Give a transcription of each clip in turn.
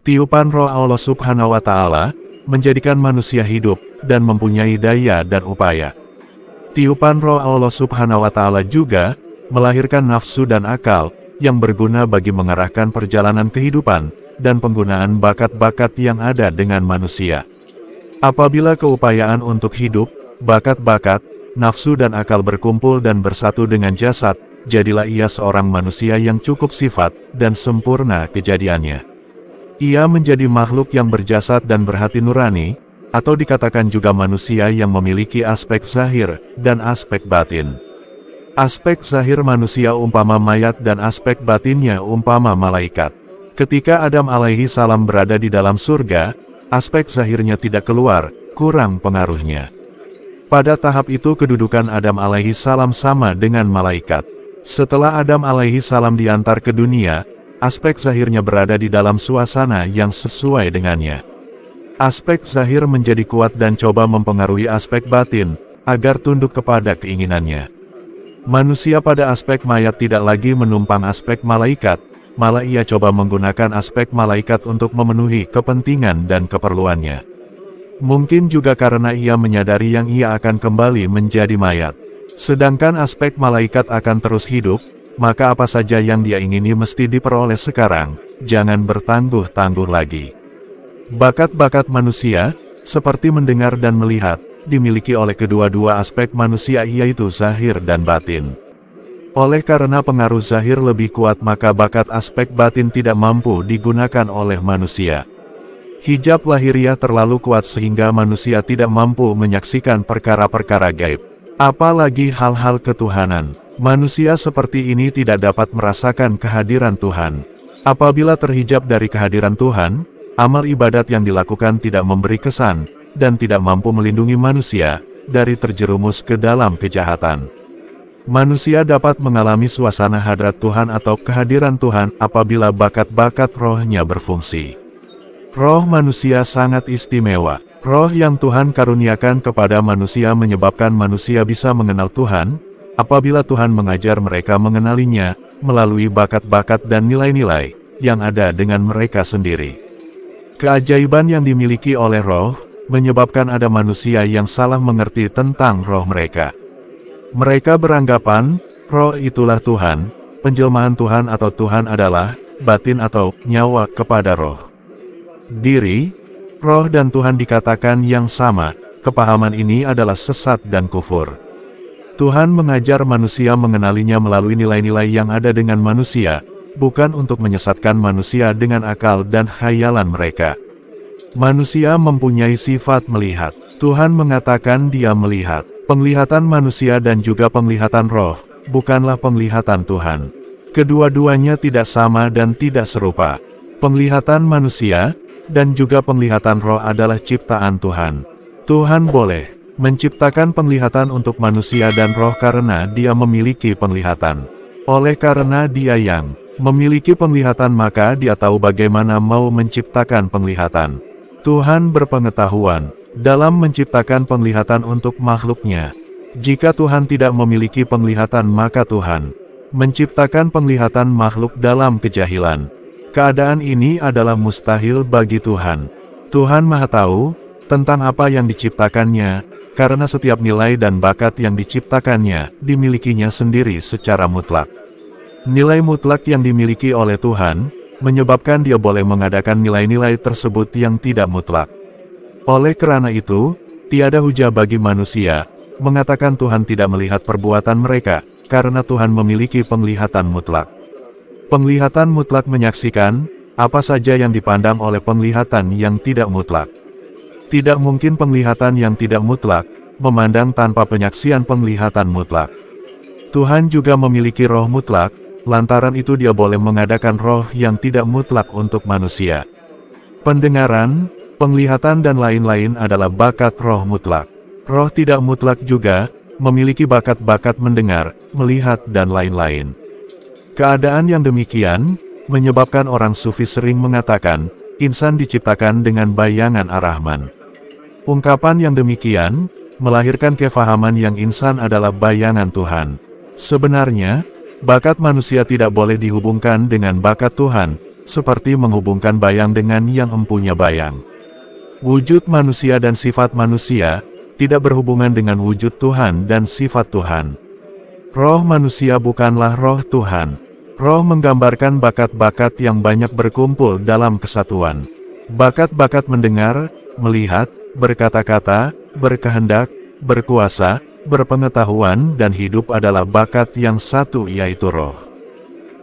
Tiupan roh Allah Subhanahu wa Ta'ala menjadikan manusia hidup dan mempunyai daya dan upaya. Tiupan roh Allah Subhanahu wa Ta'ala juga melahirkan nafsu dan akal yang berguna bagi mengarahkan perjalanan kehidupan dan penggunaan bakat-bakat yang ada dengan manusia. Apabila keupayaan untuk hidup, bakat-bakat, nafsu dan akal berkumpul dan bersatu dengan jasad, jadilah ia seorang manusia yang cukup sifat dan sempurna kejadiannya. Ia menjadi makhluk yang berjasad dan berhati nurani, atau dikatakan juga manusia yang memiliki aspek zahir dan aspek batin. Aspek zahir manusia umpama mayat dan aspek batinnya umpama malaikat. Ketika Adam alaihi salam berada di dalam surga, aspek zahirnya tidak keluar, kurang pengaruhnya. Pada tahap itu kedudukan Adam alaihi salam sama dengan malaikat. Setelah Adam alaihi salam diantar ke dunia, aspek zahirnya berada di dalam suasana yang sesuai dengannya. Aspek zahir menjadi kuat dan coba mempengaruhi aspek batin, agar tunduk kepada keinginannya. Manusia pada aspek mayat tidak lagi menumpang aspek malaikat, malah ia coba menggunakan aspek malaikat untuk memenuhi kepentingan dan keperluannya. Mungkin juga karena ia menyadari yang ia akan kembali menjadi mayat. Sedangkan aspek malaikat akan terus hidup, maka apa saja yang dia ingini mesti diperoleh sekarang, jangan bertangguh-tangguh lagi. Bakat-bakat manusia, seperti mendengar dan melihat, dimiliki oleh kedua-dua aspek manusia yaitu zahir dan batin. Oleh karena pengaruh zahir lebih kuat maka bakat aspek batin tidak mampu digunakan oleh manusia. Hijab lahiriah terlalu kuat sehingga manusia tidak mampu menyaksikan perkara-perkara gaib, apalagi hal-hal ketuhanan. Manusia seperti ini tidak dapat merasakan kehadiran Tuhan. Apabila terhijab dari kehadiran Tuhan, amal ibadat yang dilakukan tidak memberi kesan, dan tidak mampu melindungi manusia dari terjerumus ke dalam kejahatan. Manusia dapat mengalami suasana hadrat Tuhan atau kehadiran Tuhan apabila bakat-bakat rohnya berfungsi. Roh manusia sangat istimewa. Roh yang Tuhan karuniakan kepada manusia menyebabkan manusia bisa mengenal Tuhan, apabila Tuhan mengajar mereka mengenalinya, melalui bakat-bakat dan nilai-nilai yang ada dengan mereka sendiri. Keajaiban yang dimiliki oleh roh, menyebabkan ada manusia yang salah mengerti tentang roh mereka. Mereka beranggapan, roh itulah Tuhan, penjelmaan Tuhan atau Tuhan adalah batin atau nyawa kepada roh. Diri, roh dan Tuhan dikatakan yang sama, kepahaman ini adalah sesat dan kufur. Tuhan mengajar manusia mengenalinya melalui nilai-nilai yang ada dengan manusia, bukan untuk menyesatkan manusia dengan akal dan khayalan mereka. Manusia mempunyai sifat melihat. Tuhan mengatakan dia melihat. Penglihatan manusia dan juga penglihatan roh, bukanlah penglihatan Tuhan. Kedua-duanya tidak sama dan tidak serupa. Penglihatan manusia, dan juga penglihatan roh adalah ciptaan Tuhan. Tuhan boleh menciptakan penglihatan untuk manusia dan roh karena dia memiliki penglihatan. Oleh karena dia yang memiliki penglihatan maka dia tahu bagaimana mau menciptakan penglihatan. Tuhan berpengetahuan dalam menciptakan penglihatan untuk makhluknya. Jika Tuhan tidak memiliki penglihatan maka Tuhan menciptakan penglihatan makhluk dalam kejahilan. Keadaan ini adalah mustahil bagi Tuhan. Tuhan Maha Tahu tentang apa yang diciptakannya, karena setiap nilai dan bakat yang diciptakannya dimilikinya sendiri secara mutlak. Nilai mutlak yang dimiliki oleh Tuhan menyebabkan dia boleh mengadakan nilai-nilai tersebut yang tidak mutlak. Oleh karena itu, tiada hujah bagi manusia mengatakan Tuhan tidak melihat perbuatan mereka, karena Tuhan memiliki penglihatan mutlak. Penglihatan mutlak menyaksikan apa saja yang dipandang oleh penglihatan yang tidak mutlak. Tidak mungkin penglihatan yang tidak mutlak memandang tanpa penyaksian penglihatan mutlak. Tuhan juga memiliki roh mutlak, lantaran itu dia boleh mengadakan roh yang tidak mutlak untuk manusia. Pendengaran, penglihatan dan lain-lain adalah bakat roh mutlak. Roh tidak mutlak juga memiliki bakat-bakat mendengar, melihat dan lain-lain. Keadaan yang demikian menyebabkan orang sufi sering mengatakan, insan diciptakan dengan bayangan Ar-Rahman. Ungkapan yang demikian melahirkan kefahaman yang insan adalah bayangan Tuhan. Sebenarnya, bakat manusia tidak boleh dihubungkan dengan bakat Tuhan, seperti menghubungkan bayang dengan yang empunya bayang. Wujud manusia dan sifat manusia tidak berhubungan dengan wujud Tuhan dan sifat Tuhan. Roh manusia bukanlah roh Tuhan. Roh menggambarkan bakat-bakat yang banyak berkumpul dalam kesatuan. Bakat-bakat mendengar, melihat, berkata-kata, berkehendak, berkuasa, berpengetahuan dan hidup adalah bakat yang satu, yaitu roh.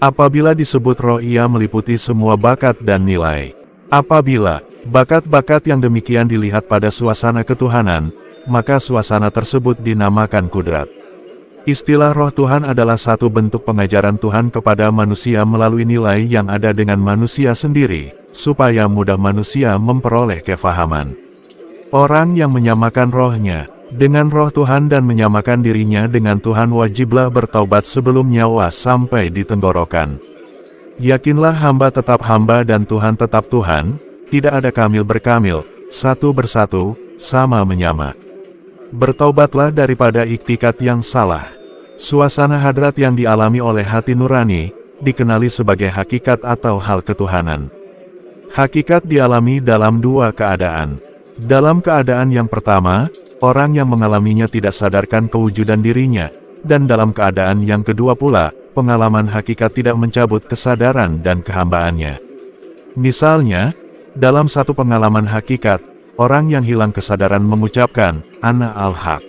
Apabila disebut roh, ia meliputi semua bakat dan nilai. Apabila bakat-bakat yang demikian dilihat pada suasana ketuhanan, maka suasana tersebut dinamakan kudrat. Istilah roh Tuhan adalah satu bentuk pengajaran Tuhan kepada manusia melalui nilai yang ada dengan manusia sendiri, supaya mudah manusia memperoleh kefahaman. Orang yang menyamakan rohnya dengan roh Tuhan dan menyamakan dirinya dengan Tuhan wajiblah bertaubat sebelum nyawa sampai di tenggorokan. Yakinlah hamba tetap hamba dan Tuhan tetap Tuhan, tidak ada kamil berkamil, satu bersatu, sama menyama. Bertaubatlah daripada iktikat yang salah. Suasana hadrat yang dialami oleh hati nurani, dikenali sebagai hakikat atau hal ketuhanan. Hakikat dialami dalam dua keadaan. Dalam keadaan yang pertama, orang yang mengalaminya tidak sadarkan kewujudan dirinya, dan dalam keadaan yang kedua pula, pengalaman hakikat tidak mencabut kesadaran dan kehambaannya. Misalnya, dalam satu pengalaman hakikat, orang yang hilang kesadaran mengucapkan, Ana al-Haq.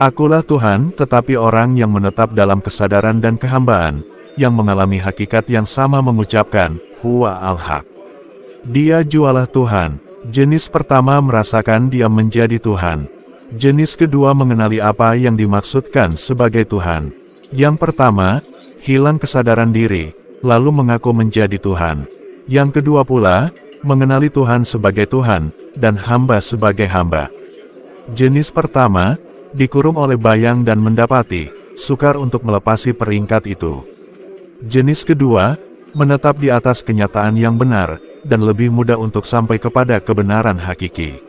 Akulah Tuhan, tetapi orang yang menetap dalam kesadaran dan kehambaan, yang mengalami hakikat yang sama mengucapkan, Huwa al-Haq. Dia jualah Tuhan. Jenis pertama merasakan dia menjadi Tuhan. Jenis kedua mengenali apa yang dimaksudkan sebagai Tuhan. Yang pertama, hilang kesadaran diri, lalu mengaku menjadi Tuhan. Yang kedua pula, mengenali Tuhan sebagai Tuhan, dan hamba sebagai hamba. Jenis pertama, dikurung oleh bayang dan mendapati, sukar untuk melepasi peringkat itu. Jenis kedua, menetap di atas kenyataan yang benar, dan lebih mudah untuk sampai kepada kebenaran hakiki.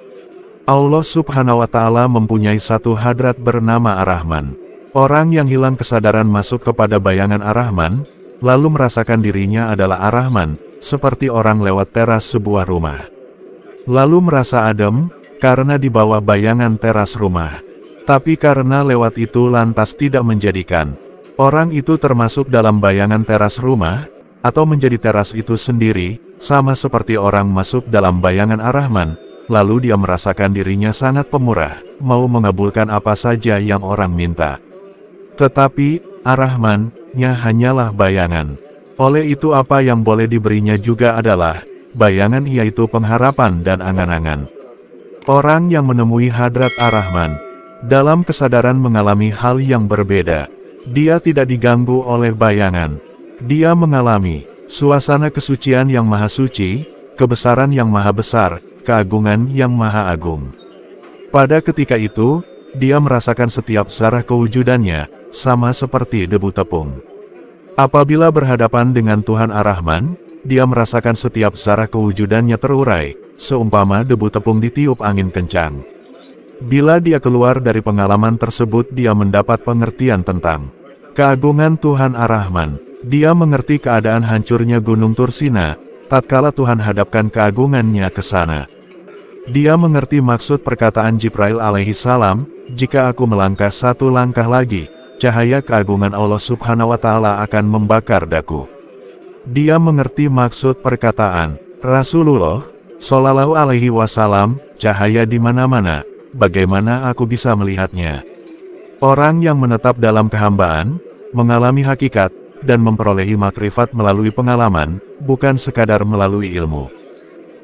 Allah Subhanahu wa Ta'ala mempunyai satu hadrat bernama Ar-Rahman. Orang yang hilang kesadaran masuk kepada bayangan Ar-Rahman, lalu merasakan dirinya adalah Ar-Rahman, seperti orang lewat teras sebuah rumah. Lalu merasa adem, karena di bawah bayangan teras rumah. Tapi karena lewat itu lantas tidak menjadikan orang itu termasuk dalam bayangan teras rumah, atau menjadi teras itu sendiri, sama seperti orang masuk dalam bayangan Ar-Rahman, lalu dia merasakan dirinya sangat pemurah, mau mengabulkan apa saja yang orang minta. Tetapi, Ar-Rahman-nya hanyalah bayangan. Oleh itu apa yang boleh diberinya juga adalah bayangan, yaitu pengharapan dan angan-angan. Orang yang menemui hadrat Ar-Rahman, dalam kesadaran mengalami hal yang berbeda. Dia tidak diganggu oleh bayangan. Dia mengalami suasana kesucian yang maha suci, kebesaran yang maha besar, keagungan yang maha agung. Pada ketika itu, dia merasakan setiap zarah kewujudannya, sama seperti debu tepung. Apabila berhadapan dengan Tuhan Ar-Rahman, dia merasakan setiap zarah kewujudannya terurai, seumpama debu tepung ditiup angin kencang. Bila dia keluar dari pengalaman tersebut, dia mendapat pengertian tentang keagungan Tuhan Ar-Rahman. Dia mengerti keadaan hancurnya Gunung Tursina, tatkala Tuhan hadapkan keagungannya ke sana. Dia mengerti maksud perkataan Jibril alaihi salam, jika aku melangkah satu langkah lagi, cahaya keagungan Allah Subhanahu wa Ta'ala akan membakar daku. Dia mengerti maksud perkataan Rasulullah Shallallahu alaihi wasallam, cahaya di mana-mana, bagaimana aku bisa melihatnya? Orang yang menetap dalam kehambaan, mengalami hakikat, dan memperolehi makrifat melalui pengalaman, bukan sekadar melalui ilmu.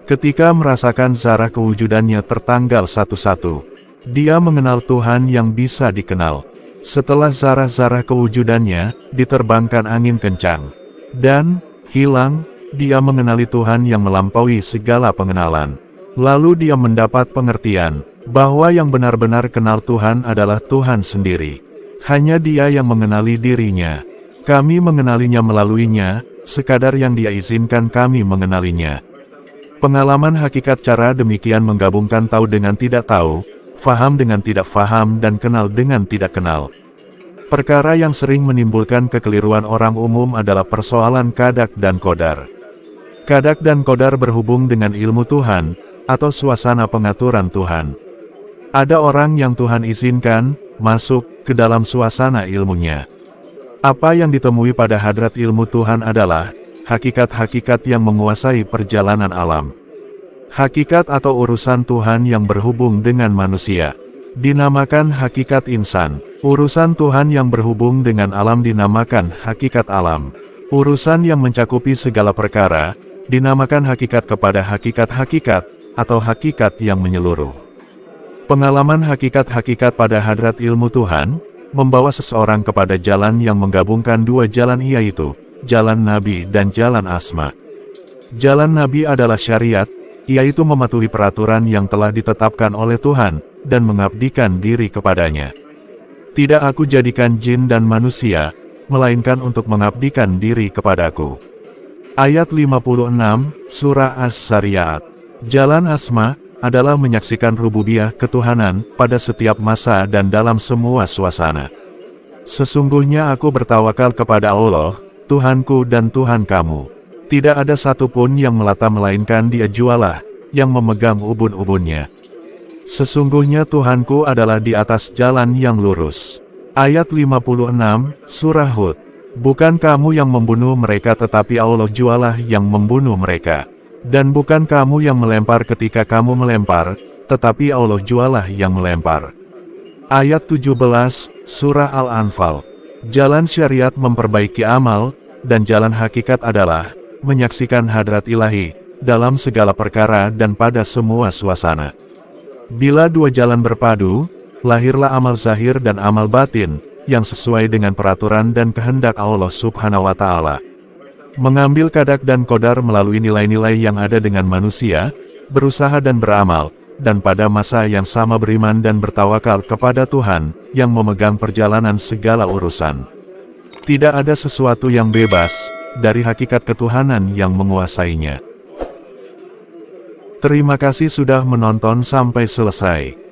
Ketika merasakan zarah kewujudannya tertanggal satu-satu, dia mengenal Tuhan yang bisa dikenal. Setelah zarah-zarah kewujudannya diterbangkan angin kencang dan hilang, dia mengenali Tuhan yang melampaui segala pengenalan. Lalu dia mendapat pengertian bahwa yang benar-benar kenal Tuhan adalah Tuhan sendiri. Hanya Dia yang mengenali dirinya. Kami mengenalinya melaluinya, sekadar yang Dia izinkan kami mengenalinya. Pengalaman hakikat cara demikian menggabungkan tahu dengan tidak tahu, faham dengan tidak faham dan kenal dengan tidak kenal. Perkara yang sering menimbulkan kekeliruan orang umum adalah persoalan qadak dan qadar. Qadak dan qadar berhubung dengan ilmu Tuhan, atau suasana pengaturan Tuhan. Ada orang yang Tuhan izinkan masuk ke dalam suasana ilmunya. Apa yang ditemui pada hadrat ilmu Tuhan adalah hakikat-hakikat yang menguasai perjalanan alam. Hakikat atau urusan Tuhan yang berhubung dengan manusia dinamakan hakikat insan. Urusan Tuhan yang berhubung dengan alam dinamakan hakikat alam. Urusan yang mencakupi segala perkara dinamakan hakikat kepada hakikat-hakikat atau hakikat yang menyeluruh. Pengalaman hakikat-hakikat pada hadrat ilmu Tuhan membawa seseorang kepada jalan yang menggabungkan dua jalan, yaitu jalan Nabi dan jalan Asma. Jalan Nabi adalah syariat, yaitu mematuhi peraturan yang telah ditetapkan oleh Tuhan dan mengabdikan diri kepadanya. Tidak aku jadikan jin dan manusia, melainkan untuk mengabdikan diri kepadaku. Ayat 56, Surah As-Sariyat. Jalan Asma adalah menyaksikan rububiyah ketuhanan pada setiap masa dan dalam semua suasana. Sesungguhnya aku bertawakal kepada Allah, Tuhanku dan Tuhan kamu. Tidak ada satupun yang melata melainkan Dia jualah, yang memegang ubun-ubunnya. Sesungguhnya Tuhanku adalah di atas jalan yang lurus. Ayat 56, Surah Hud. Bukan kamu yang membunuh mereka, tetapi Allah jualah yang membunuh mereka. Dan bukan kamu yang melempar ketika kamu melempar, tetapi Allah jualah yang melempar. Ayat 17, Surah Al-Anfal. Jalan syariat memperbaiki amal, dan jalan hakikat adalah menyaksikan hadrat ilahi dalam segala perkara dan pada semua suasana. Bila dua jalan berpadu, lahirlah amal zahir dan amal batin yang sesuai dengan peraturan dan kehendak Allah Subhanahu wa Ta'ala. Mengambil qadak dan qadar melalui nilai-nilai yang ada dengan manusia, berusaha dan beramal, dan pada masa yang sama beriman dan bertawakal kepada Tuhan yang memegang perjalanan segala urusan. Tidak ada sesuatu yang bebas dari hakikat ketuhanan yang menguasainya. Terima kasih sudah menonton sampai selesai.